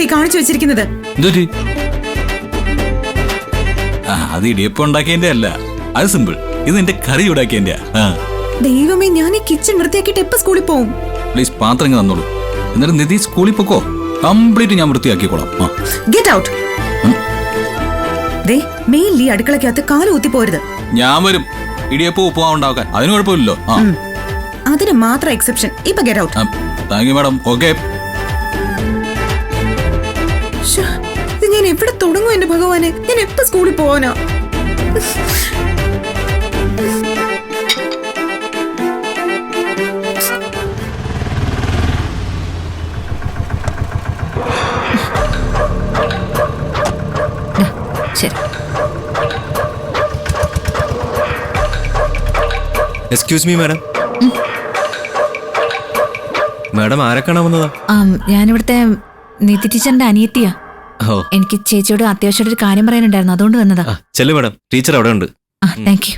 ഈ കാണിച്ചു വെച്ചിരിക്കുന്നത്? അത് ഇടിയപ്പം ഉണ്ടാക്കിയതിന്റെ അല്ല, അത് സിമ്പിൾ. ഇത് നിന്റെ കറി ചൂടാക്കിയതിന്റെ. ദൈവമേ, ഞാൻ ഈ കിച്ചൺ വൃത്തിയാക്കിട്ട് എപ്പോ സ്കൂളിൽ പോവും? പ്ലീസ് പാത്രങ്ങൾ തന്നോളൂ. എന്നിട്ട് നിധി സ്കൂളിൽ പോക്കോ. കംപ്ലീറ്റ് ഞാൻ വൃത്തിയാക്കിക്കോളാം. Get out. മെയിൻലി അടുക്കളക്കകത്ത് കാല് ഊത്തി പോരുത്. ഞാൻ വരും ഇടിയപ്പം ഉപ്പുമാ ഉണ്ടാക്കാൻ, അതിന് കുഴപ്പമില്ലല്ലോ. അതിന് മാത്രം എക്സെപ്ഷൻ. ഇപ്പൊ get out. Thank you madam. Okay. ഇത് ഞാൻ എവിടെ തുടങ്ങും എന്റെ ഭഗവാനെ? ഞാൻ എപ്പോ സ്കൂളിൽ പോവാനാ? ശരി. Excuse me madam. മാഡം ആരെ കാണാൻ വന്നതാ? ഞാനിവിടുത്തെ നിധി ടീച്ചറിന്റെ അനിയത്തിയാ. എനിക്ക് ചേച്ചിയോട് അത്യാവശ്യമായിട്ട് ഒരു കാര്യം പറയാനുണ്ടായിരുന്നു, അതുകൊണ്ട് വന്നതാ. ചെല്ലു മാഡം, ടീച്ചർ അവിടെ ഉണ്ട്. Thank you.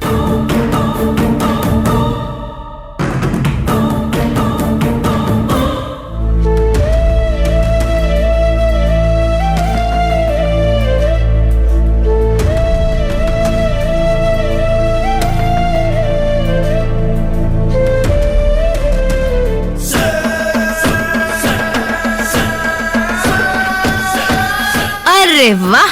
अरे वाह,